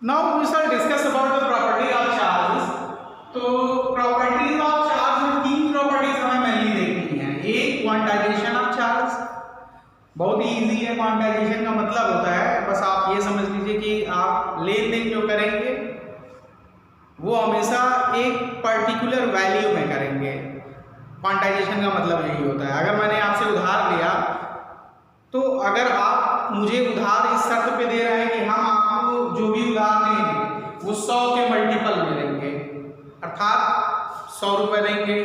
Now we shall discuss about the property of charges. तो properties of charge में तीन properties हमें mainly देखनी है। एक क्वांटाइजेशन ऑफ चार्ज, बहुत ही इजी है। क्वांटाइजेशन का मतलब होता है, बस आप ये समझ लीजिए कि आप लेन देन जो करेंगे वो हमेशा एक पर्टिकुलर वैल्यू में करेंगे। क्वांटाइजेशन का मतलब यही होता है। अगर मैंने आपसे उधार लिया तो अगर आप मुझे उधार इस शर्त पे दे रहे हैं कि हम आपको जो भी उधार देंगे वो 100 के मल्टीपल में देंगे, अर्थात 100 रुपये देंगे,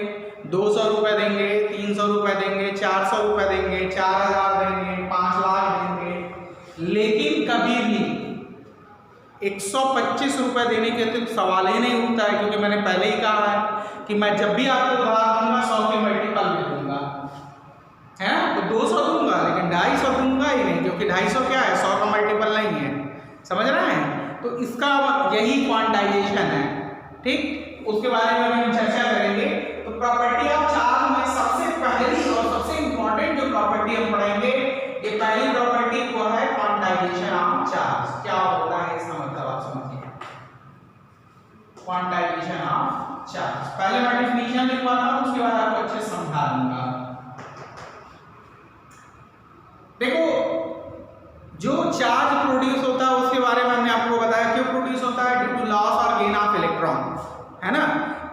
200 रुपये देंगे, 300 रुपये देंगे, 400 रुपये देंगे, 4000 देंगे, 5 लाख देंगे, लेकिन कभी भी 125 रुपये देने के तो सवाल ही नहीं उठता है, क्योंकि मैंने पहले ही कहा है कि मैं जब भी आपको उधार दूंगा 100 के मल्टीपल में दूंगा, है तो 200 दूंगा, लेकिन 250 दूंगा ही नहीं, क्योंकि 250 क्या है, 100 का मल्टीपल नहीं है। समझ रहे हैं? तो इसका यही क्वांटाइजेशन है। ठीक, उसके बारे में हम चर्चा करेंगे। तो प्रॉपर्टी ऑफ चार्ज में सबसे पहली और सबसे इंपॉर्टेंट जो प्रॉपर्टी हम पढ़ेंगे, ये पहली प्रॉपर्टी वो है क्वांटाइजेशन ऑफ चार्ज। क्या होता है इसका मतलब आप समझिए, क्वांटाइजेशन ऑफ चार्ज। पहले मैं डेफिनेशन लिखवाता हूं, उसके बाद आपको अच्छे से समझा दूंगा। देखो, जो चार्ज प्रोड्यूस होता है उसके बारे में हमने आपको बताया क्यों प्रोड्यूस होता है, ड्यू टू लॉस और गेन ऑफ इलेक्ट्रॉन, है ना।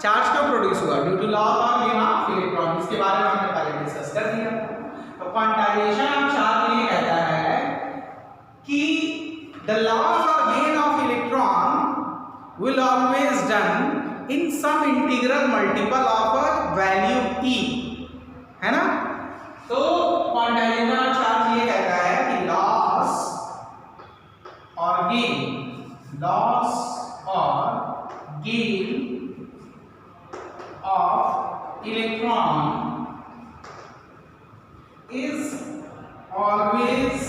चार्ज क्यों प्रोड्यूस हुआ, ड्यू टू लॉस और गेन ऑफ इलेक्ट्रॉन, इसके बारे में हमने पहले डिस्कस कर दिया। तो क्वांटाइजेशन ऑफ चार्ज ये कहता है कि द लॉस और gain of electron will always done in some integral multiple of a value e, है ना। तो क्वांटाइजेशन ऑफ चार्ज ये कहता है कि लॉस और गेन, लॉस और gain of electron is always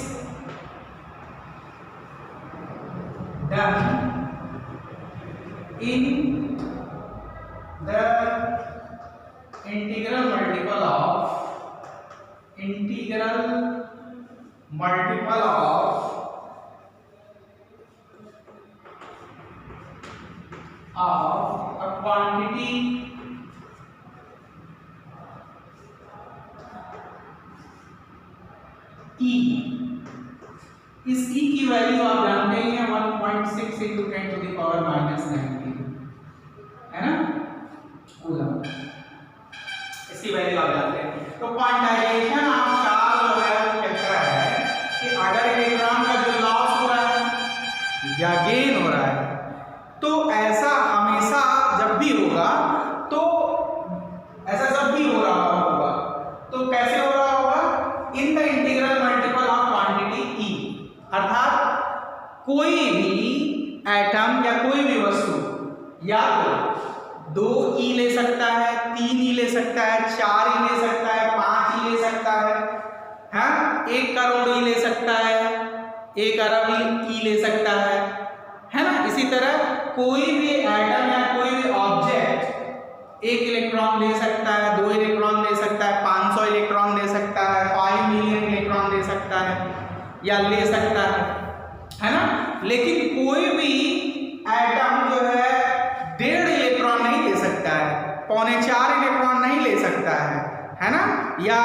done in the integral multiple of a quantity E। इस E की वैल्यू आप जानते हैं 1.6 into 10 to the power -19, है ना, कूलम। इसकी वैल्यू आप जानते हैं। तो क्वांटाइजेशन ऑफ चार्ज जो है वो कहता है कि अगर इलेक्ट्रॉन का जो लॉस हो रहा है या गेन हो रहा है, तो ऐसा हमेशा जब भी होगा, तो ऐसा जब भी हो रहा होगा तो कैसे हो रहा होगा, in the integral multiple of quantity e, अर्थात कोई भी एटम या कोई भी वस्तु या तो 2 ई ले सकता है, 3 ई ले सकता है, 4 ई ले सकता है, 5 ई ले सकता है, 1 करोड़ ई ले सकता है, 1 अरब ई ले सकता है ना। इसी तरह कोई भी एटम या कोई भी ऑब्जेक्ट 1 इलेक्ट्रॉन दे सकता है, 2 इलेक्ट्रॉन दे सकता है, 500 इलेक्ट्रॉन दे सकता है, 5 मिलियन इलेक्ट्रॉन दे सकता है या ले सकता है ना। लेकिन कोई भी एटम जो है 1.5 इलेक्ट्रॉन नहीं दे सकता है, 3.25 इलेक्ट्रॉन नहीं ले सकता है ना, या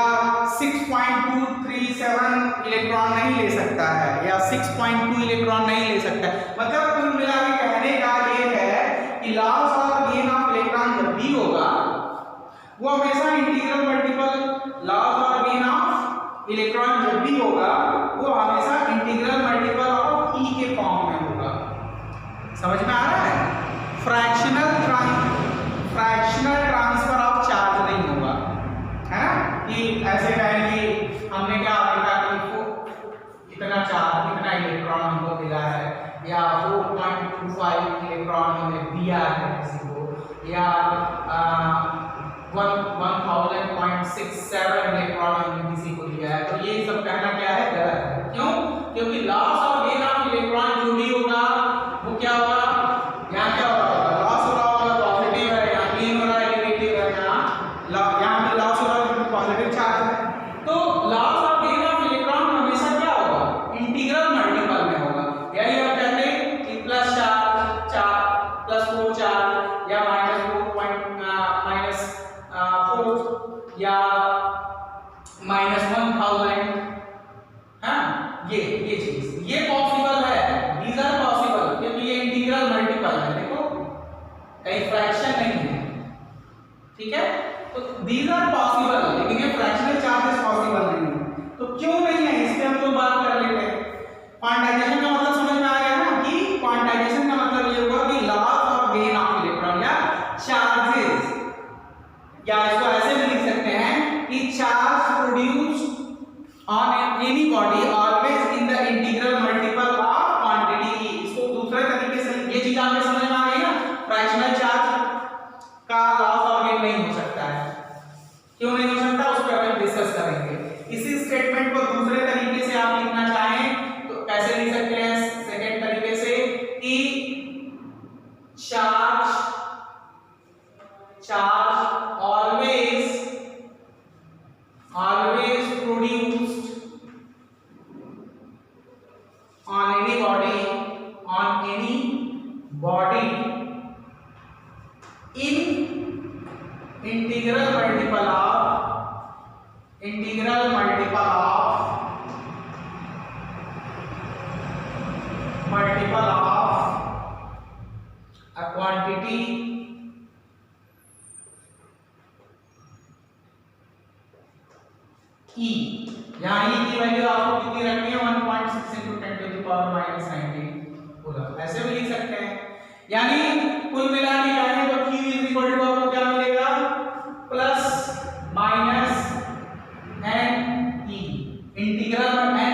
6.237 इलेक्ट्रॉन नहीं ले सकता है, या 6.2 इलेक्ट्रॉन नहीं ले सकता है। मतलब कुल मिला के कहने का ये है कि लॉस और गेन ऑफ इलेक्ट्रॉन जब भी होगा वो हमेशा इंटीग्रल मल्टीपल, लॉस और गेन ऑफ इलेक्ट्रॉन जब भी होगा वो हमेशा इंटीग्रल मल्टीपल ऑफ ई के फॉर्म में होगा। समझ में आ रहा है? फ्रैक्शनल ट्रांसफर ऑफ चार्ज नहीं होगा, है ना, कि ऐसे कहेंगे हमने क्या देखा कि इतना चार्ज, इतना इलेक्ट्रॉन हमको मिला है, या 4.25 इलेक्ट्रॉन हमें दिया है किसी को, या 1000.67 इलेक्ट्रॉन हमने किसी को दिया है। तो ये सब कहना क्या है, गलत है। क्यों? क्योंकि लॉस और गेन ऑफ इलेक्ट्रॉन जो भी होगा वो क्या होगा, यहाँ क्या होगा, लॉस हो रहा होगा पॉजिटिव है, यहाँ गेन हो रहा है नेगेटिव है, यहाँ पे लॉस हो रहा है पॉजिटिव चार्ज है। तो लॉस और गेन ऑफ इलेक्ट्रॉन हमेशा क्या होगा, इंटीग्रल मल्टीपल में होगा। यही हम कहते हैं कि प्लस चार्ज एक फ्रैक्शन नहीं है, ठीक है। तो दीज आर पॉसिबल, लेकिन ये फ्रैक्शनल चार्जेस पॉसिबल नहीं है। तो क्यों नहीं है, इस पे हम लोग बात कर लेते हैं। क्वांटाइजेशन का मतलब समझ में आ गया ना, कि क्वांटाइजेशन का मतलब ये होगा कि loss of gain of electron या चार्जेस, या इसको ऐसे भी लिख सकते हैं कि charge produced on any body always in the integral multiple of quantity e. इसको दूसरे तरीके से ये चीज आपको समझ में आ गई ना, फ्रैक्शनल चार्ज का लॉस ऑफ गेन नहीं हो सकता है। क्यों नहीं हो सकता, उस पर हम डिस्कस करेंगे। इसी स्टेटमेंट को दूसरे तरीके से आप लिखना चाहें तो कैसे लिख सकते हैं, सेकंड तरीके से, कि charge always produced on any body in integral multiple of a quantity E। यहाँ E की वैल्यू आपको कितनी रखनी है, 1.6 into 10 to the power minus 19 coulomb, ऐसे भी लिख सकते हैं। यानी कुल मिला के जाए तो Q is equal to आपको क्या मिलेगा, plus minus n E। Integral n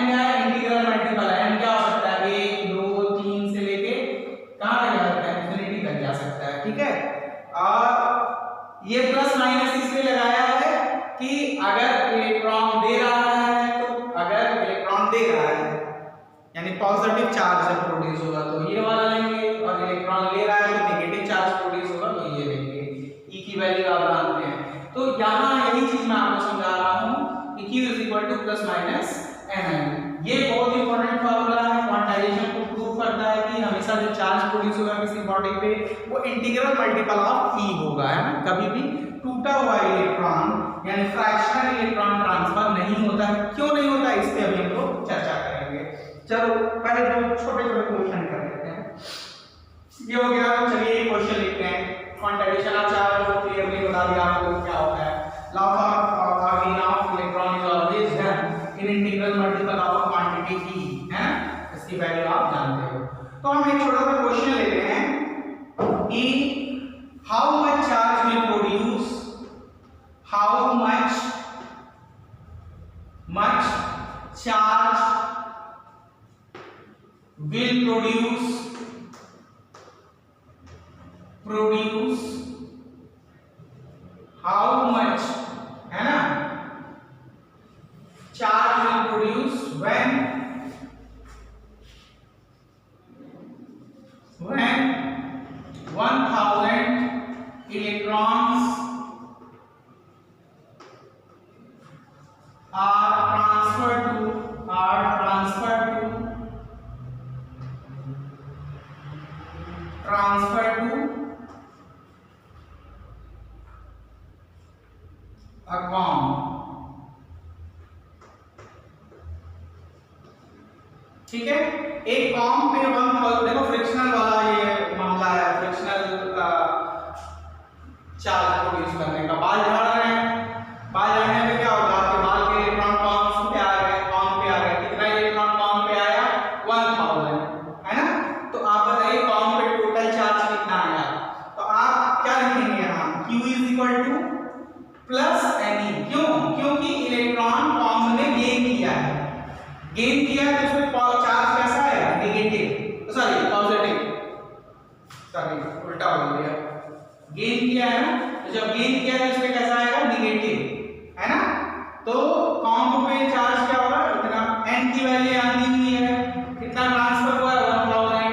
क्या है, इंटीग्रल मल्टीपल है, n क्या हो सकता है, 1 2 3 से लेके कहां तक जा सकता है, इंफिनिटी तक जा सकता है, ठीक है। और ये प्लस माइनस इसलिए लगाया है कि अगर इलेक्ट्रॉन दे रहा है, तो अगर इलेक्ट्रॉन दे रहा है यानी पॉजिटिव चार्ज जब प्रोड्यूस होगा तो ये वाला लेंगे, और इलेक्ट्रॉन ले रहा है तो नेगेटिव चार्ज प्रोड्यूस होगा तो ये लेंगे। E की वैल्यू आप जानते हैं। तो यहाँ यही चीज मैं आपको समझा रहा हूँ कि Q is equal two plus minus Ni। ये बहुत इंपॉर्टेंट फार्मूला है, क्वांटाइजेशन को प्रूव करता है कि हमेशा जो चार्ज प्रोड्यूस होगा किसी बॉडी पे वो इंटीग्रल मल्टीपल ऑफ E होगा, है ना। कभी भी टूटा हुआ इलेक्ट्रॉन यानी फ्रैक्शनल इलेक्ट्रॉन ट्रांसफर नहीं होता है। क्यों नहीं होता है, इस पे अभी हम लोग चर्चा करेंगे। चलो पहले दो छोटे छोटे क्वेश्चन कर लेते हैं। ये हो गया, चलिए ये क्वेश्चन लिखते हैं। क्वांटाइजेशन ऑफ चार्ज को क्लियरली बता दिया आपको क्या होता है। Law of gain of electron is always done in integral multiple of quantity E, है, इसकी वैल्यू आप जानते हो। तो हम एक छोटा सा क्वेश्चन लेते हैं कि how much charge will produce, how much charge will produce how much, है ना, charge will produce when 1000 electrons are transferred to a comb, ठीक है। एक कॉम पे 1000, देखो फ्रिक्शनल वाला ये मामला है, फ्रिक्शनल चार्ज प्रोड्यूस करने का। बाल झाड़ रहे हैं, बाल झाड़ने पे क्या होगा, आपके बाल के इलेक्ट्रॉन कॉम पे आ गए, कितना इलेक्ट्रॉन कॉम पे आया, 1000, है ना। तो आप बताइए कॉम पे टोटल चार्ज कितना आया। तो आप क्या लिखेंगे यहाँ, Q is equal two plus Ne। क्यों, क्योंकि इलेक्ट्रॉन कॉम ने गेन किया है, तो उसमें चार्ज कैसा आएगा, नेगेटिव, सॉरी पॉजिटिव, सॉरी उल्टा बोल दिया, गेन किया है ना। तो जब गेन किया है उसमें कैसा आएगा, नेगेटिव, है ना। तो कॉम पे चार्ज क्या होगा, इतना n की वैल्यू यहां दी हुई है, कितना ट्रांसफर हुआ है 1000,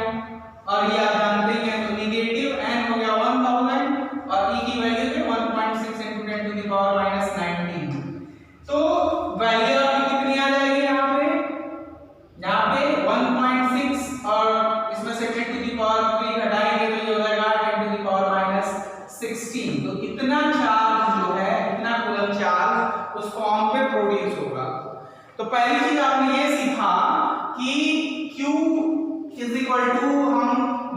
और ये आप जानते हैं तो नेगेटिव n हो गया 1000 और E की वैल्यू है 1.6 × 10 to the power minus 19। तो वैल्यू आपकी कितनी आ जाएगी, यहाँ पे 1.6 और इसमें से 10 to the power 3 घटाएंगे तो ये हो जाएगा 10 to the power minus 16। तो इतना चार्ज जो है, इतना कूलम चार्ज उस फॉर्म पे प्रोड्यूस होगा। तो पहली चीज आपने ये सीखा कि Q इज इक्वल टू हम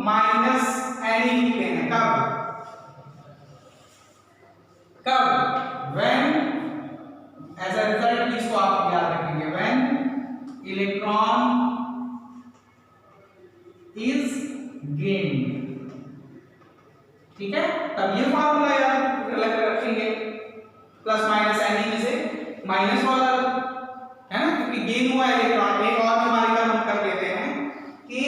माइनस N लिखते हैं, कब, is gained। ठीक है, तब ये फार्मूला यार अलग रखेंगे, प्लस माइनस एन में से माइनस वाला है ना, क्योंकि गेन हुआ इलेक्ट्रॉन। एक और न्यूमेरिकल हम कर लेते हैं कि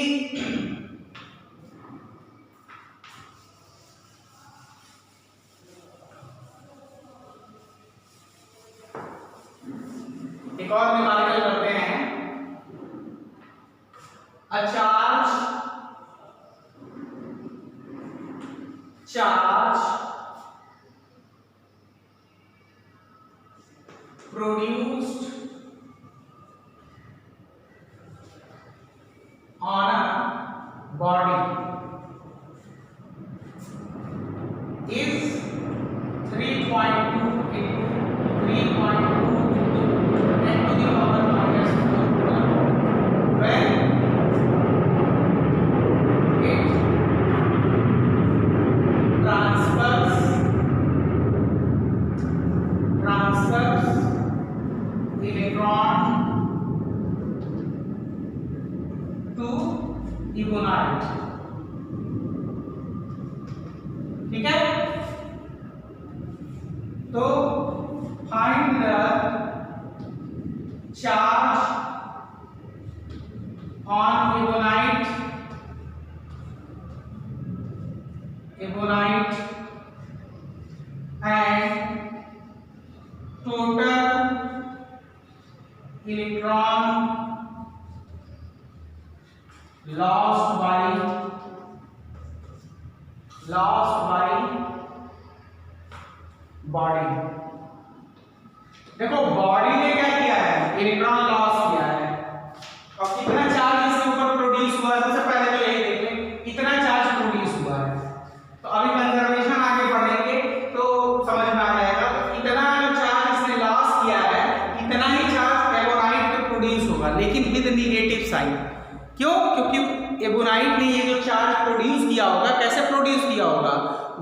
एक और न्यूमेरिकल करते हैं। A charge produced on a body is 3.2 into 3.2 into 10 to the power minus 4 coulomb when it transfers electron to ebonite। ठीक है, तो find the charge on ebonite and total electron lost by body. देखो body ने क्या किया है, electron loss किया है, और कितना चार्ज इसके ऊपर प्रोड्यूस हुआ है। सबसे पहले तो यही देख लें कितना चार्ज प्रोड्यूस हुआ है। तो अभी कंजर्वेशन आगे बढ़ेंगे तो समझ में आ जाएगा। तो इतना जो चार्ज इसने लॉस किया है, इतना ही चार्ज एबोनाइट पे प्रोड्यूस होगा, लेकिन विद नेगेटिव साइन। क्यों? क्योंकि एबोनाइट ने ये जो चार्ज प्रोड्यूस किया होगा, कैसे प्रोड्यूस किया होगा,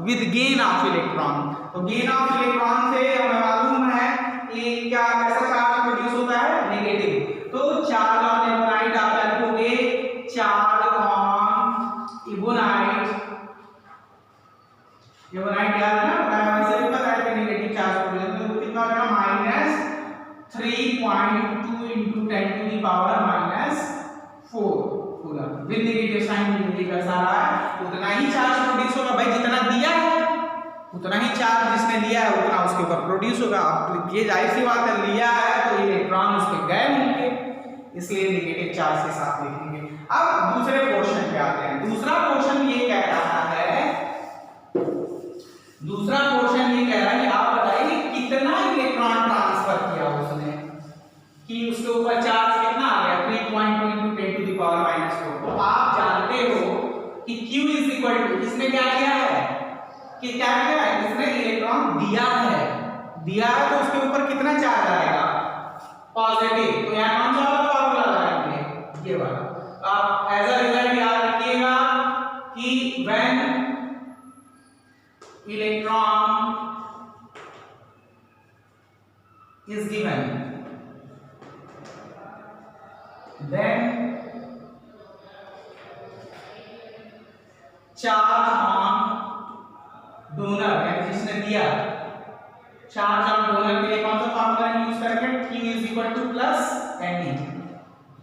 विद गेन ऑफ इलेक्ट्रॉन। तो गेन ऑफ इलेक्ट्रॉन से हमें मालूम है कि क्या कैसा चार्ज प्रोड्यूस होता है, नेगेटिव। तो चार्ज ऑन एबोनाइट आप लिखोगे चार्ज ऑन एबोनाइट याद है ना, वैसे भी पता है कि नेगेटिव चार्ज प्रोड्यूस, तो कितना होगा minus 3.2 into 10 to the power minus 4 coulomb. With negative sign मिलेगा सारा, उतना ही चार्ज प्रोड्यूस होगा। भाई जितना दिया है उतना ही चार्ज जिसने लिया है उतना उसके ऊपर प्रोड्यूस होगा। आप ये जाहिर सी बात है, लिया है तो इलेक्ट्रॉन उसके गए होंगे, इसलिए नेगेटिव चार्ज के साथ लिखेंगे। अब दूसरे क्वेश्चन पे आते हैं। दूसरा क्वेश्चन ये कह रहा है कि आप बताइए कितना इलेक्ट्रॉन ट्रांसफर किया उसने, कि उसके ऊपर चार्ज कितना आ गया 3.2 into 10 to the power minus 4। तो आप जानते हो कि Q is equal to, इसने क्या किया है कि क्या किया है, इसने इलेक्ट्रॉन दिया है तो उसके ऊपर कितना चार्ज आएगा, पॉजिटिव। तो यहाँ कौन सा वाला फॉर्मूला लगाएंगे, ये वाला। आप एज अ रिजल्ट याद रखिएगा कि when electron is given then charge on donor, यानी जिसने दिया, चार्ज ऑन डोनर के लिए कौन सा फॉर्मूला यूज करेंगे, Q is equal to plus Ne।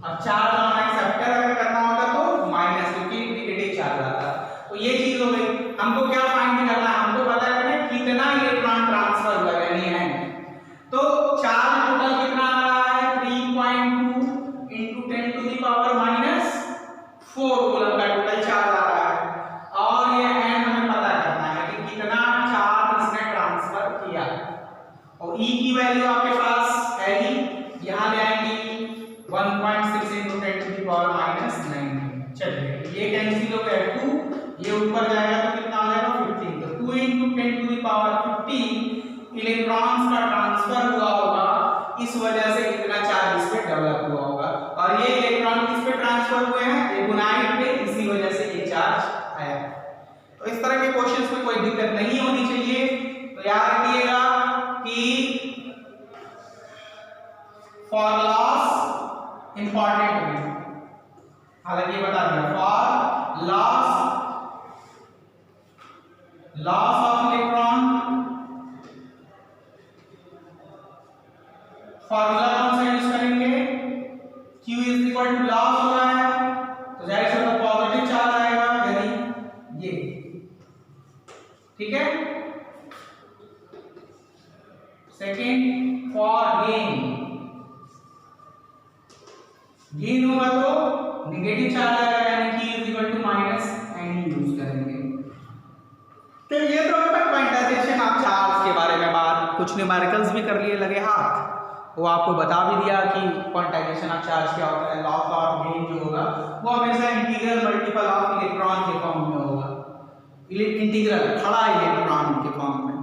अब चार्ज ऑन एक्सेप्टर अगर करना होता तो माइनस, क्योंकि नेगेटिव चार्ज आता। तो ये चीज हो गई। हमको क्या फाइंड करना है, हमको पता करना है कितना इलेक्ट्रॉन ट्रांसफर हुआ, यानी है। तो चार्ज टोटल कितना आ रहा है 3.2 into 10 to the power minus 4 coulomb का टोटल चार्ज आ रहा है। और ये एन हमें पता करना है कि कितना चार्ज इसने ट्रांसफर किया। और E की वैल्यू आपके पास है ही, यहाँ ले आएंगे 1.6 into 10 to the power minus 9। चलिए ये कैंसिल हो गया 2, ये ऊपर जाएगा तो कितना आ जाएगा 15। तो 2 into 10 to the power 15 electrons का ट्रांसफर हुआ होगा, इस वजह से इतना चार्ज इस पे डेवलप हुआ होगा। और ये इलेक्ट्रॉन किस पे ट्रांसफर हुए हैं, एबोनाइट पे, इसी वजह से ये चार्ज आया। तो इस तरह के क्वेश्चंस में कोई दिक्कत नहीं होनी चाहिए। तो याद रखिएगा कि फॉर लॉस इंपॉर्टेंट है, हालांकि बता दिया for loss of electron, formula कौन सा यूज करेंगे, Q is equal to loss हो रहा है तो जाहिर सी बात पॉजिटिव चार्ज आएगा, यानी ये, ठीक है। सेकेंड फॉर गेन होगा तो नेगेटिव चार्ज आएगा, यानी Q is equal to minus N use करेंगे। तो ये तो क्वांटाइजेशन ऑफ चार्ज के बारे में बात, कुछ न्यूमेरिकल्स भी कर लिए लगे हाथ, वो आपको बता भी दिया कि क्वांटाइजेशन ऑफ चार्ज क्या होता है। लॉस ऑफ गेन जो होगा वो हमेशा इंटीग्रल मल्टीपल ऑफ इलेक्ट्रॉन के फॉर्म में होगा, इंटीग्रल खड़ा इलेक्ट्रॉन के फॉर्म में,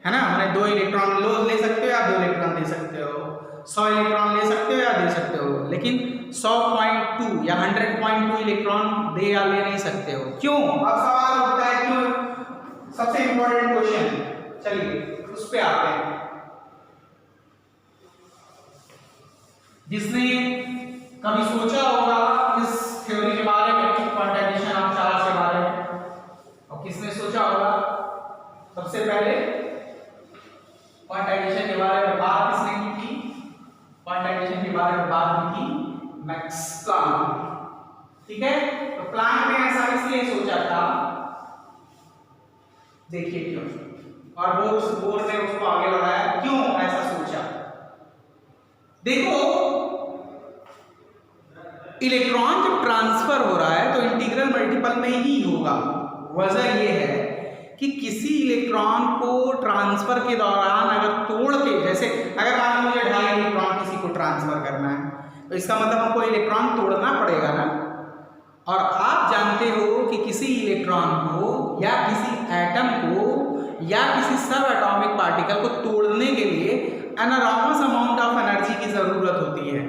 है ना। मैंने 2 इलेक्ट्रॉन ले सकते हो या 2 इलेक्ट्रॉन दे सकते हो, 100 इलेक्ट्रॉन ले सकते हो या दे सकते हो, लेकिन 100.2 या 100.2 इलेक्ट्रॉन दे या ले नहीं सकते हो। क्यों? अब सवाल उठता है क्यों, सबसे इंपॉर्टेंट क्वेश्चन, चलिए उस पे आते हैं। जिसने कभी सोचा होगा इस थ्योरी के बारे में, क्वांटाइजेशन ऑफ चार्ज के बारे में, और किसने सोचा होगा सबसे पहले क्वांटाइजेशन के बारे में बात किसने की थी, क्वांटाइजेशन के बारे में बात की थी मैक्स प्लैंक, ठीक है। तो प्लैंक ने ऐसा इसलिए सोचा था, देखिए क्यों, और बोर ने उसको आगे बढ़ाया, क्यों ऐसा सोचा। देखो इलेक्ट्रॉन जब ट्रांसफर हो रहा है तो इंटीग्रल मल्टीपल में ही होगा। वजह यह है कि किसी इलेक्ट्रॉन को ट्रांसफर के दौरान अगर तोड़ के, जैसे अगर मान लो मुझे 2.5 इलेक्ट्रॉन किसी को ट्रांसफर करना है तो इसका मतलब हमको इलेक्ट्रॉन तोड़ना पड़ेगा ना। और आप जानते हो कि किसी इलेक्ट्रॉन को या किसी एटम को या किसी सब एटॉमिक पार्टिकल को तोड़ने के लिए एनॉर्मस अमाउंट ऑफ एनर्जी की जरूरत होती है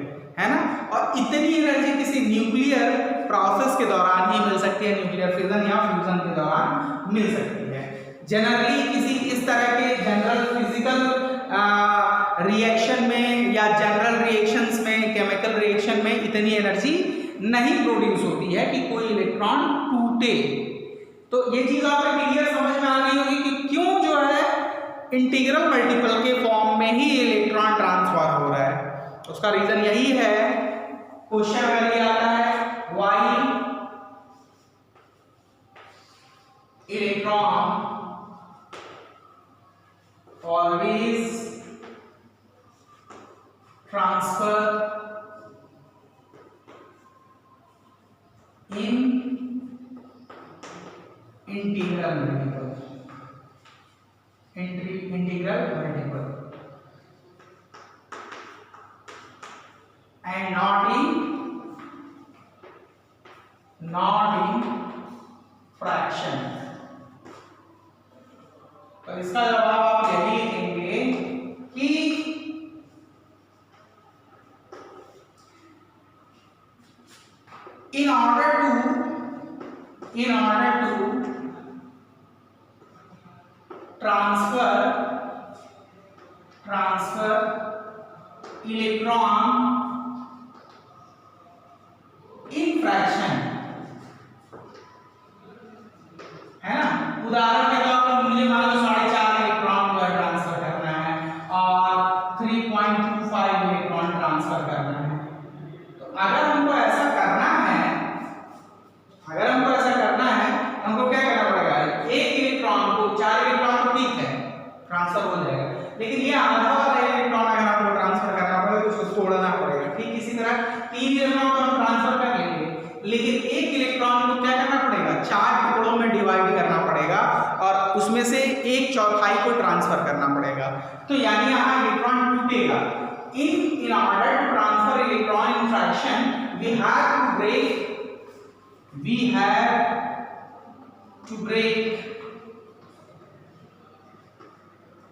ना। और इतनी एनर्जी किसी न्यूक्लियर प्रोसेस के दौरान ही मिल सकती है, न्यूक्लियर फिजन या फ्यूजन के दौरान मिल सकती है। जनरली किसी इस तरह के जनरल फिजिकल रिएक्शन में या जनरल रिएक्शंस में, केमिकल रिएक्शन में इतनी एनर्जी नहीं प्रोड्यूस होती है कि कोई इलेक्ट्रॉन टूटे। तो ये चीज आपको क्लियर समझ में आ गई होगी कि क्यों जो है इंटीग्रल मल्टीपल के फॉर्म में ही इलेक्ट्रॉन ट्रांसफर हो रहा है। उसका रीजन यही है, क्वेश्चन में ये आता है why electron always transfer in integral multiple, integral multiple and not in fraction। तो इसका जवाब आप यही लिखेंगे कि in order to transfer electron in fraction, है ना। उदाहरण के तौर पर मुझे मान लो 4.5 इलेक्ट्रॉन को ट्रांसफर करना है और 3.25 इलेक्ट्रॉन ट्रांसफर करना है। तो अगर हमको ऐसा करना है हमको क्या करना पड़ेगा, एक इलेक्ट्रॉन को 4 इलेक्ट्रॉन तो ठीक है ट्रांसफर हो जाएगा, लेकिन ये आधा वाला इलेक्ट्रॉन अगर आपको ट्रांसफर करना पड़ेगा तो उसको तोड़ना पड़ेगा। ठीक इसी तरह 3 इलेक्ट्रॉन को हम ट्रांसफर कर लेंगे, लेकिन एक इलेक्ट्रॉन को क्या करना पड़ेगा, 4 टुकड़ों में डिवाइड करना पड़ेगा और उसमें से 1/4 को ट्रांसफर करना पड़ेगा। तो यानी यहाँ इलेक्ट्रॉन टूटेगा। in order to transfer electron in fraction we have to break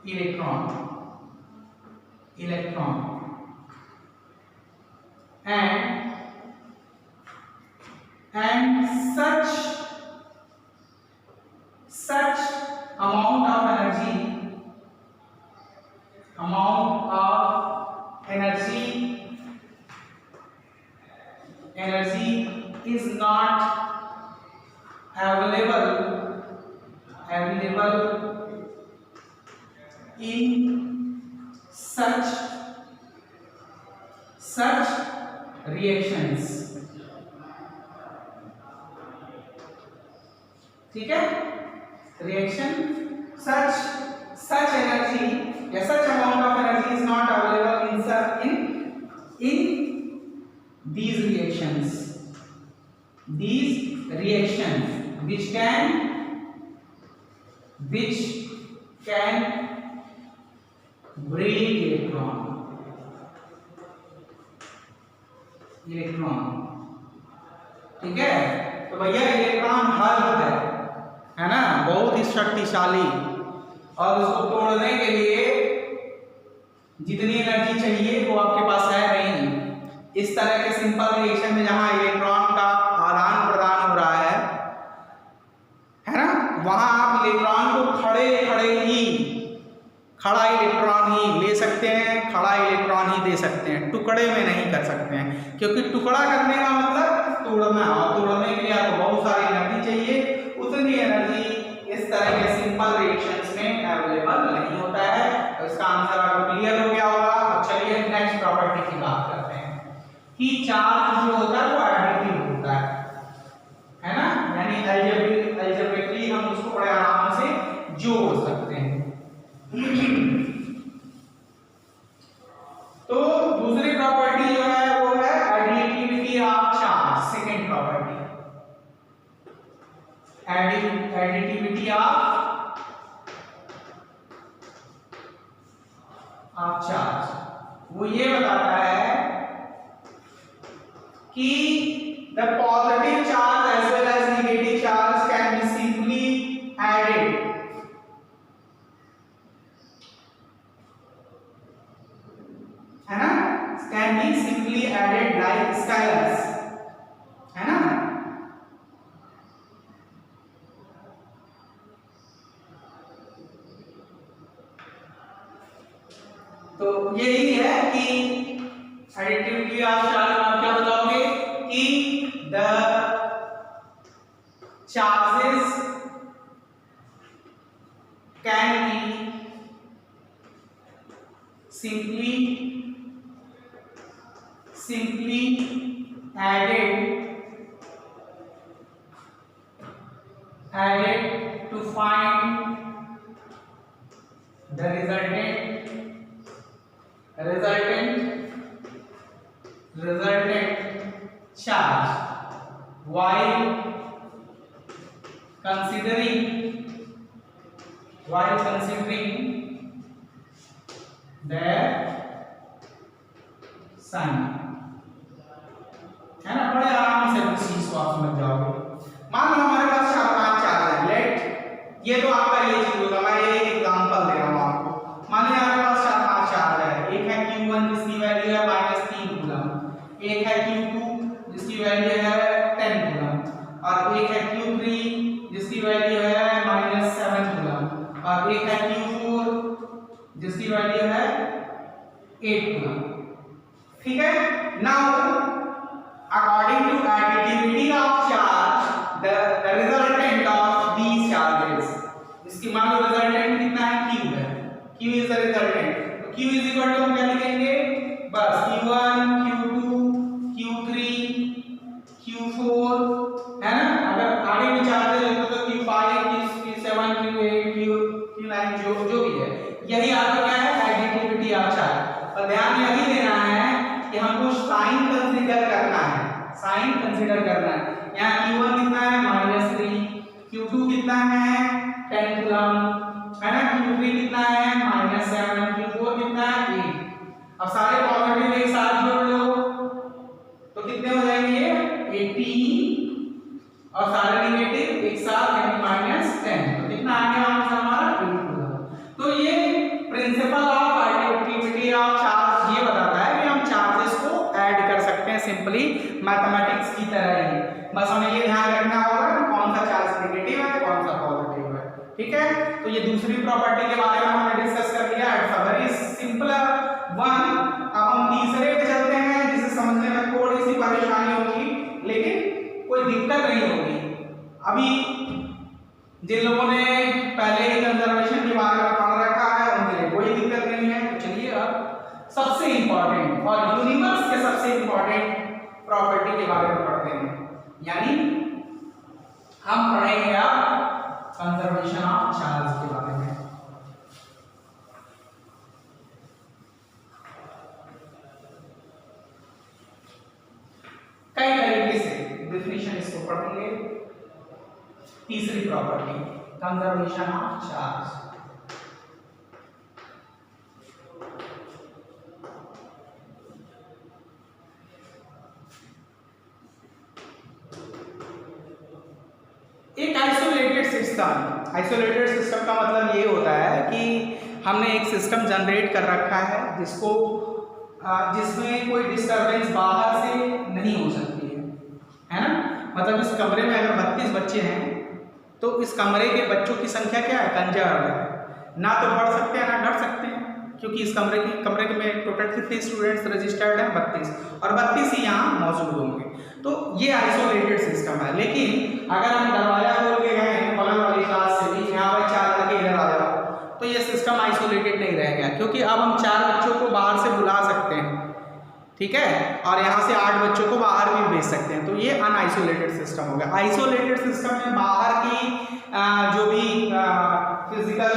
electron and such amount of energy is not available such reactions, ठीक है, रिएक्शन such energy या such amount of energy is not available in these reactions which can break electron, ठीक है। तो भैया electron Hulk है ना, बहुत ही शक्तिशाली, और उसको तोड़ने के लिए जितनी एनर्जी चाहिए वो आपके पास है नहीं। इस तरह के सिंपल रिएक्शन में जहां इलेक्ट्रॉन का आदान प्रदान हो रहा है ना, वहां आप इलेक्ट्रॉन को खड़ा इलेक्ट्रॉन ही ले सकते हैं, खड़ा इलेक्ट्रॉन ही दे सकते हैं, टुकड़े में नहीं कर सकते हैं, क्योंकि टुकड़ा करने का मतलब तोड़ना, और तोड़ने के लिए आपको बहुत सारी एनर्जी चाहिए। उतनी एनर्जी इस तरह के सिंपल रिएक्शंस में अवेलेबल नहीं होता है। तो इसका आंसर आपको क्लियर हो गया होगा। अब चलिए नेक्स्ट प्रॉपर्टी की बात करते हैं कि चार्ज जो होता है वो एडिटिव होता है ना, यानी अलजेब्रिकली हम उसको बड़े आराम से जोड़ सकते हैं। तो दूसरी प्रॉपर्टी जो है वो है additivity of charge. Second property additivity of charge, वो ये बताता है कि the positive charge as well as negative charge can be simply added, है ना, can be simply added like scalars, है ना। तो यही है कि एडिटिविटी ऑफ चार्ज आप क्या बताओगे कि the charges can be simply added to find the resultant charge while considering their sign, है ना। बड़े आराम से इस चीज को आप समझ जाओगे। मान लो हमारे पास 4-5 चार्ज है, लेट ये तो आपका ये चीज होगा, मैं ये एग्जांपल दे रहा हूं आपको। मान लो हमारे पास 4-5 चार्ज है, एक है Q1 जिसकी वैल्यू है -3 कूलम, एक है Q2 जिसकी वैल्यू है 10 कूलम, और एक है Q3 जिसकी वैल्यू है -7 कूलम, और एक है Q4 जिसकी वैल्यू है 8 कूलम, ठीक है। Now according to additivity of charge, the resultant of these charges, इसकी मान लो रिजल्टेंट कितना है, Q है, Q is the resultant, तो Q is equal to हम क्या लिखेंगे, बस Q1 Q2 Q3 Q4, है ना। अगर आगे भी चार्जेस होते तो Q5 Q7 Q8 Q9 जो भी है, यही आपका क्या है एडिटिविटी ऑफ चार्ज। और ध्यान यही देना है कि हमको साइन कंसीडर करना है, यहाँ Q1 कितना है -3, Q2 कितना है 10 कूलम, है ना, Q3 कितना है -7, Q4 कितना है 8। अब सारे पॉजिटिव एक साथ जोड़ लो तो कितने हो जाएंगे 18, और सारे नेगेटिव एक साथ यानी -10, तो कितना आ गया आंसर हमारा 8 कूलम। तो ये principle of additivity of charge ये बताता है कि हम चार्जेस को ऐड कर सकते हैं सिंपली मैथमेटिक्स की तरह ही। बस हमें ये ध्यान रखना होगा कि कौन सा चार्ज नेगेटिव है कौन सा पॉजिटिव है, ठीक है। तो ये दूसरी प्रॉपर्टी के बारे में हमने डिस्कस कर लिया, it's a very simpler one. अब हम तीसरे पे चलते हैं जिसे समझने में थोड़ी सी परेशानी होगी, लेकिन कोई दिक्कत नहीं होगी। अभी जिन लोगों ने पहले ही कंजर्वेशन के बारे में पढ़ रखा है उनके लिए कोई दिक्कत नहीं है। तो चलिए अब सबसे इंपॉर्टेंट और यूनिवर्स के सबसे इंपॉर्टेंट प्रॉपर्टी के बारे में पढ़ते हैं, यानी हम पढ़ेंगे अब कंजर्वेशन ऑफ चार्ज के बारे में। कई तरीके से डेफिनेशन इसको पढ़ेंगे। तीसरी प्रॉपर्टी कंजर्वेशन ऑफ चार्ज। एक आइसोलेटेड सिस्टम का मतलब ये होता है कि हमने एक सिस्टम जनरेट कर रखा है जिसमें कोई डिस्टरबेंस बाहर से नहीं हो सकती है ना। मतलब इस कमरे में अगर 32 बच्चे हैं तो इस कमरे के बच्चों की संख्या क्या है, कंजर्व है, ना तो बढ़ सकते हैं ना घट सकते हैं, क्योंकि इस कमरे में टोटल कितने स्टूडेंट्स रजिस्टर्ड हैं, 32, और 32 ही यहाँ मौजूद होंगे। तो ये आइसोलेटेड सिस्टम है। लेकिन अगर हम दरवाजा खोल के गए हैं बगल वाली क्लास से भी, यहाँ पर 4 लड़के इधर आ जाओ, तो ये सिस्टम आइसोलेटेड नहीं रहेगा, क्योंकि अब हम 4 बच्चों को बाहर से बुला सकते हैं, ठीक है, और यहाँ से 8 बच्चों को बाहर भी भेज सकते हैं। तो ये अनआइसोलेटेड सिस्टम हो गया। आइसोलेटेड सिस्टम में बाहर की जो भी फिजिकल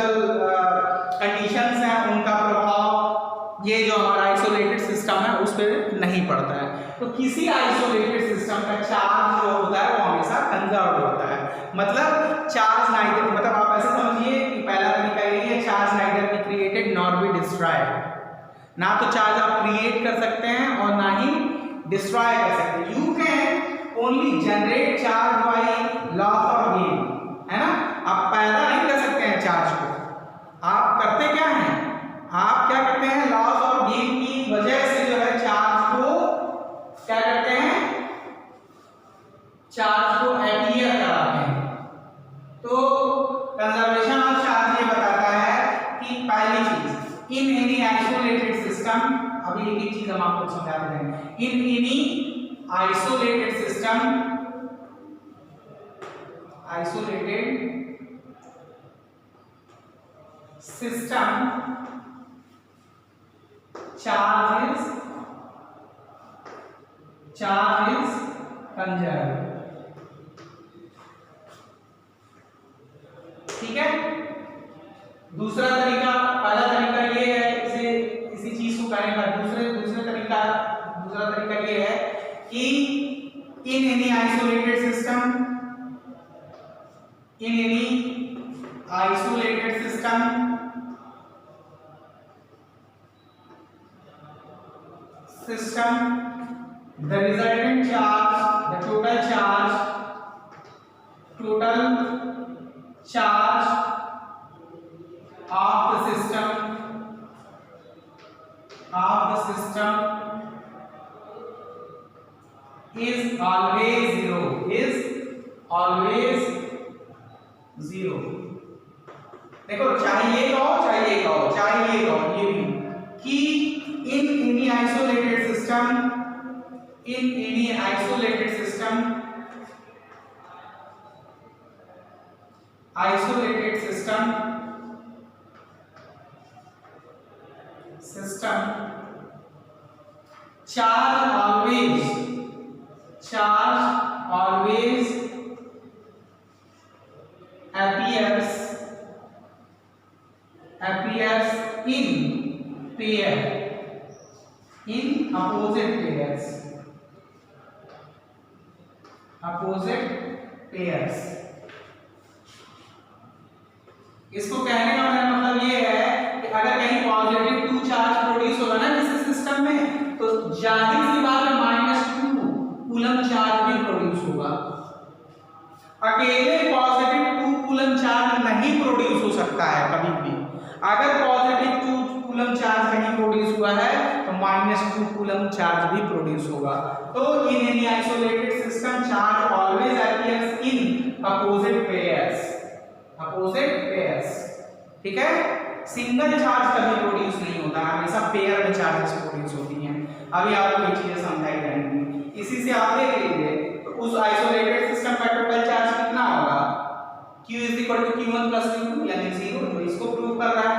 कंडीशंस हैं उनका प्रभाव ये जो हमारा आइसोलेटेड सिस्टम है उस पर नहीं पड़ता है। तो किसी आइसोलेटेड सिस्टम का चार्ज जो होता है वो हमेशा कंजर्व होता है। मतलब चार्ज नाइदर, मतलब आप ऐसे समझिए कि पहला तरीका ये है, charge neither be created nor be destroyed. ना तो चार्ज आप क्रिएट कर सकते हैं और ना ही डिस्ट्रॉय कर सकते हैं। You can only generate charge by loss of gain, है ना। आप पैदा नहीं कर सकते हैं चार्ज को, आप करते क्या हैं, आप क्या करते हैं, लॉस ऑफ गेन की वजह से जो है चार्ज को क्या करते हैं, चार्ज को एडियर कराते हैं। तो कंजर्वेशन ऑफ चार्ज ये बताता है कि पहली चीज इन एनी आइसोलेटेड सिस्टम, अभी एक चीज हम आपको समझाते हैं, in any isolated system charge is conserved, ठीक है। दूसरा तरीका, पहला तरीका ये है इसी चीज को करने का। दूसरा तरीका ये है कि इन any isolated system the resultant charge, the total charge of the system is always zero। देखो, चाहे ये कहो ये भी कि in any isolated system charge always appears in opposite pairs। इसको कहने का मतलब ये है कि अगर कहीं पॉजिटिव 2 चार्ज प्रोड्यूस होगा ना किसी सिस्टम में, तो जाहिर सी बात है -2 कूलम चार्ज भी प्रोड्यूस होगा। अकेले पॉजिटिव 2 कूलम चार्ज नहीं प्रोड्यूस हो सकता है कभी भी। अगर पॉजिटिव 2 कूलम चार्ज कहीं प्रोड्यूस हुआ है तो -2 कूलम चार्ज भी प्रोड्यूस होगा। तो इन any isolated system charge always appears in opposite pairs, ठीक है। सिंगल चार्ज कभी प्रोड्यूस नहीं होता, हमेशा पेयर में चार्जेस प्रोड्यूस होती हैं। अभी आपको ये चीजें समझाई जाएंगी। इसी से आप देख लीजिए, तो उस आइसोलेटेड सिस्टम का टोटल चार्ज कितना होगा, Q = Q1 + Q2 यानी 0, जो इसको प्रूव कर रहा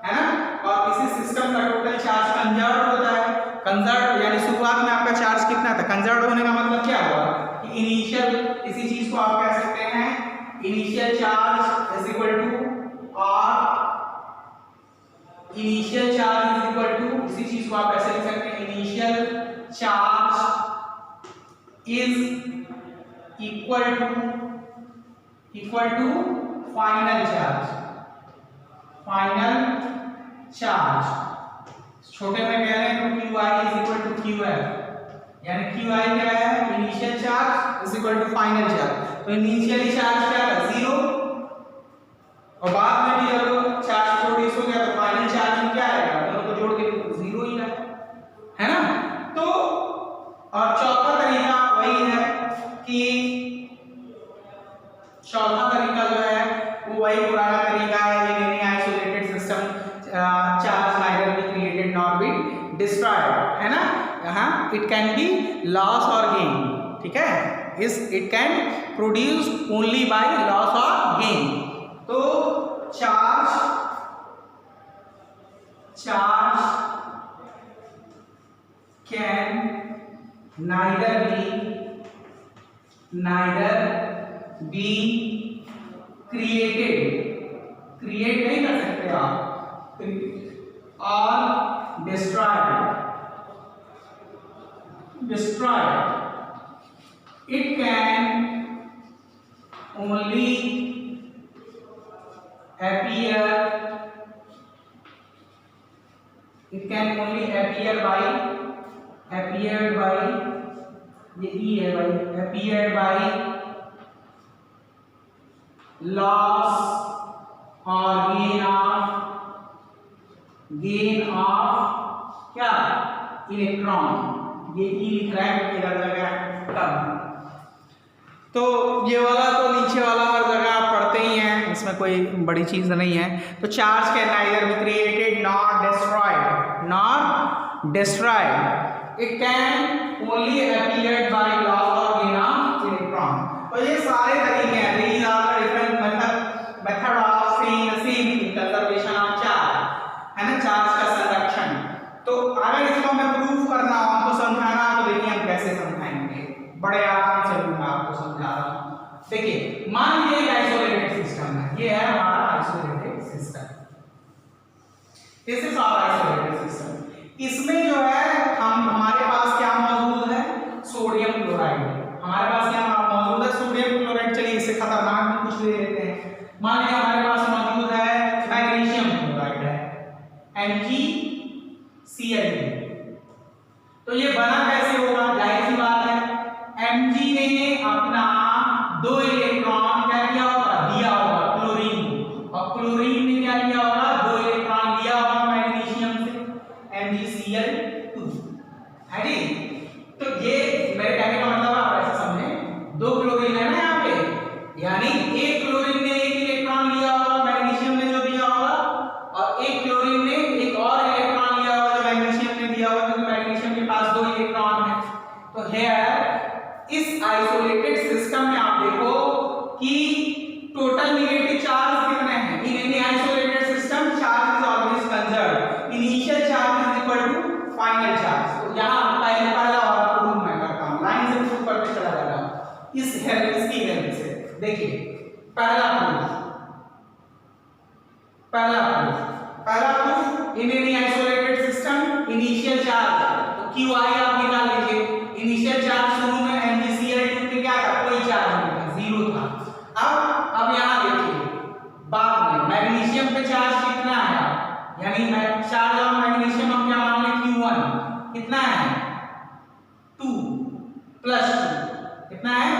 है ना। और किसी सिस्टम का टोटल चार्ज कंजर्व होता है। कंजर्व यानी शुरुआत कंजर्व होने का मतलब क्या हुआ कि इनिशियल, इसी चीज को आप कह सकते हैं initial charge is equal to, और initial charge is equal to, इसी चीज को आप ऐसे लिख सकते हैं initial charge is equal to final charge, final charge. छोटे में कह रहे हैं तो QI is equal to QF, यानी QI क्या है, initial charge is equal to final charge. तो इनिशियली चार्ज क्या है, 0, और बाद में भी जब चार्ज प्रोड्यूस हो गया तो फाइनल चार्ज में क्या आएगा, दोनों को जोड़ के 0 ही है ना। तो और चौथा तरीका वही है कि चौथा तरीका जो है वो वही पुराना तरीका है इन any isolated system charge neither be created nor be destroyed, है ना। यहाँ इट कैन बी लॉस और गेन, ठीक है, इस it can produce only by loss और गेन। तो charge can neither be create नहीं कर सकते आप, और destroyed, it can only appear by ये E है भाई, appeared by loss or gain of क्या, इलेक्ट्रॉन। ये E लिख रहा है इधर जगह कम। तो ये वाला तो नीचे वाला हर जगह आप पढ़ते ही हैं, इसमें कोई बड़ी चीज नहीं है। तो charge can neither be created nor destroyed, it can only appeared by loss और गेन ऑफ इलेक्ट्रॉन। तो ये सारे तरीके हैं, these are different method of same conservation of charge, है ना, चार्ज का संरक्षण। तो अगर इसको हमें प्रूव करना हो, आपको समझाना, तो देखिए हम कैसे समझाएंगे, बड़े आराम से मैं आपको समझा रहा हूं। देखिए मान लीजिए एक आइसोलेटेड सिस्टम है, ये है हमारा isolated system, this is our isolated system. इसमें जो है हमारे पास क्या मौजूद है, सोडियम क्लोराइड। हमारे पास क्या मौजूद है, सोडियम क्लोराइड। चलिए इससे खतरनाक भी कुछ ले लेते हैं। मान लीजिए हमारे पास मौजूद है मैग्नीशियम क्लोराइड है, MgCl। तो ये बना कैसे होगा, जाहिर सी बात है, Mg ने अपना 2 इलेक्ट्रॉन क्या किया होगा, दिया होगा क्लोरीन को, और क्लोरीन ने क्या किया होगा, 2 इलेक्ट्रॉन लिया होगा मैग्नीशियम से, MgCl2, है जी। तो ये मेरे कहने का मतलब आप ऐसे समझें, 2 क्लोरीन है ना यहाँ पे, यानी एक क्लोरीन ने 1 इलेक्ट्रॉन लिया होगा मैग्नीशियम ने जो दिया होगा, और एक क्लोरीन ने एक और इलेक्ट्रॉन लिया होगा जो मैग्नीशियम ने दिया होगा, क्योंकि मैग्नीशियम के पास 2 इलेक्ट्रॉन है। तो हियर इस आइसोलेटेड सिस्टम में आप देखो कि टोटल नेगेटिव चार्ज कितने हैं। In any isolated system charge is always conserved, initial charge is equal to final charge. तो यहां पहला और प्रूफ मैं करता हूं, लाइन से प्रूफ करते चला जा रहा हूं इसकी हेल्प से। देखिए पहला proof in any isolated system initial charge, तो QI आप निकाल लीजिए। इनिशियल चार्ज शुरू में MgCl2 पे क्या था, कोई चार्ज नहीं था, 0 था। अब यहां देखिए बाद में मैग्नीशियम पे चार्ज कितना है, यानी चार्ज ऑफ मैग्नीशियम हम क्या मान लें, Q1 कितना है, 2 + 2 कितना है,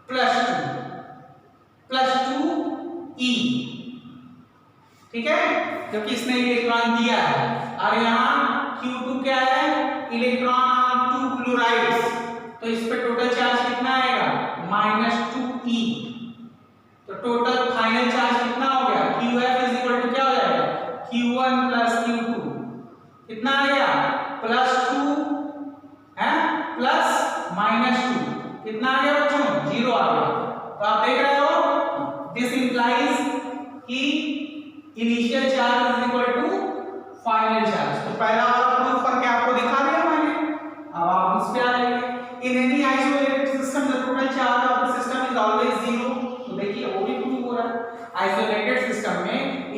+2 E, ठीक है, क्योंकि इसने इलेक्ट्रॉन दिया है। और यहाँ Q2 क्या है, इलेक्ट्रॉन ऑन 2 क्लोराइड्स, तो इस पे टोटल चार्ज कितना आएगा, -2E। तो टोटल फाइनल चार्ज कितना हो गया, QF इज इक्वल टू क्या हो जाएगा, Q1 + Q2 कितना आ गया, +2 है प्लस -2 कितना आ गया बच्चों, 0 आ गया। तो आप देख रहे हो, दिस इंप्लाइज कि initial charge is equal to final charge. तो पहला वाला प्रूफ करके आपको दिखा दिया मैंने, अब आप इस पे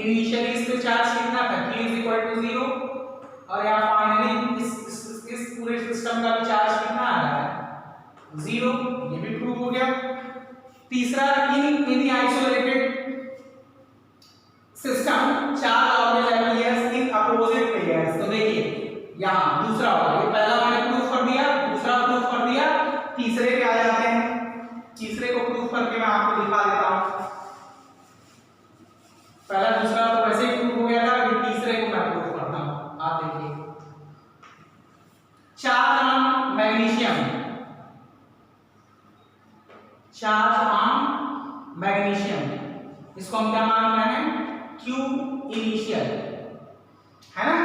इनिशियली इस पे चार्ज कितना था, Q इज इक्वल टू 0, और यहाँ फाइनली इस पूरे सिस्टम का भी चार्ज कितना आ रहा है, 0। ये भी प्रूव हो गया। तीसरा, इन isolated system charge orbital appears in opposite pairs. तो देखिए यहाँ दूसरा वाला, ये पहला मैंने प्रूफ कर दिया, दूसरा प्रूफ कर दिया, तीसरे पे आ जाते हैं। तीसरे को प्रूफ करके मैं आपको दिखा देता हूँ। पहला दूसरा तो वैसे ही प्रूफ हो गया था, ये तीसरे को मैं प्रूफ करता हूँ। आप देखिए, charge on magnesium, charge on magnesium, इसको हम क्या मान रहे हैं, Q इनिशियल, है ना,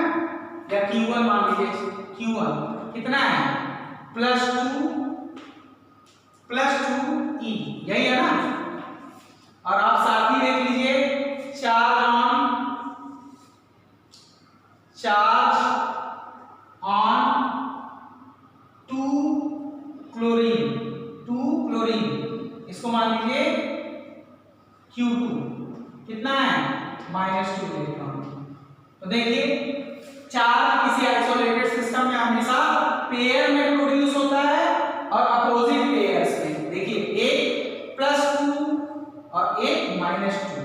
या Q1 मान लीजिए। Q1 कितना है, +2 E, यही है ना। और आप साथ ही देख लीजिए, चार्ज ऑन 2 क्लोरीन, इसको मान लीजिए Q2, कितना है, -2 इलेक्ट्रॉन। तो देखिए, चार्ज किसी आइसोलेटेड सिस्टम में हमेशा पेयर में प्रोड्यूस होता है और अपोजिट पेयर्स में। देखिए, एक +2 और एक -2,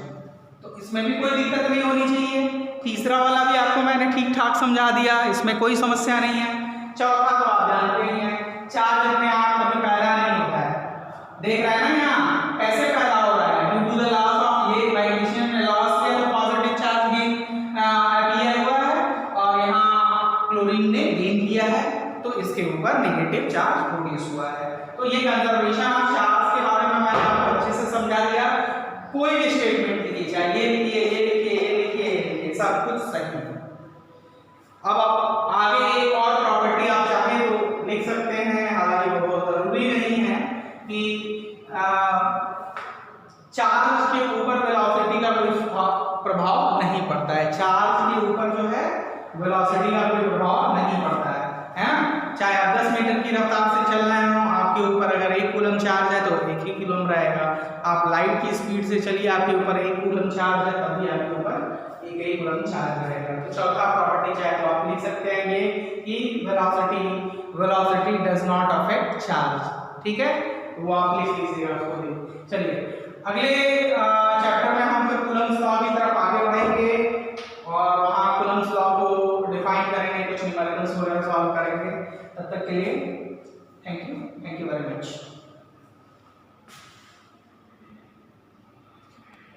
तो इसमें भी कोई दिक्कत नहीं होनी चाहिए। तीसरा वाला भी आपको मैंने ठीक ठाक समझा दिया, इसमें कोई समस्या नहीं है। चौथा तो आप जानते ही हैं, चार्ज अपने आप कभी पैदा नहीं होता है। देख रहे हैं ना यहाँ कैसे पैदा हो रहा है, due to the loss of, ये मैग्नीशियम ने लॉस किया तो पॉजिटिव चार्ज गेन अपीयर हुआ है, और यहाँ क्लोरीन ने गेन किया है तो इसके ऊपर नेगेटिव चार्ज प्रोड्यूस हुआ है। तो ये कंजर्वेशन ऑफ चार्ज के बारे में मैंने आपको अच्छे से समझा दिया। कोई भी स्टेटमेंट लिखिए, चाहे ये लिखिए, ये लिखिए, ये लिखिए, ये लिखिए, सब कुछ सही है। अब आप आगे एक और प्रॉपर्टी आप चाहें तो लिख सकते हैं, हालांकि बहुत जरूरी नहीं है कि चार्ज के ऊपर वेलोसिटी का कोई प्रभाव नहीं पड़ता है। चार्ज के ऊपर जो है वेलोसिटी का कोई प्रभाव नहीं पड़ता है ना। चाहे आप 10 मीटर की रफ्तार से चल रहे हो, आपके ऊपर अगर 1 कूलम चार्ज है तो 1 ही कूलम रहेगा। आप लाइट की स्पीड से चलिए, आपके ऊपर 1 कूलम चार्ज है, तब भी आपके ऊपर 1 ही कूलम चार्ज रहेगा। तो चौथा प्रॉपर्टी चाहे तो आप लिख सकते हैं ये कि velocity does not affect charge, ठीक है, वो आप लिख लीजिएगा उसको। चलिए अगले चैप्टर में हम फिर कूलम्स लॉ की तरफ आगे बढ़ेंगे।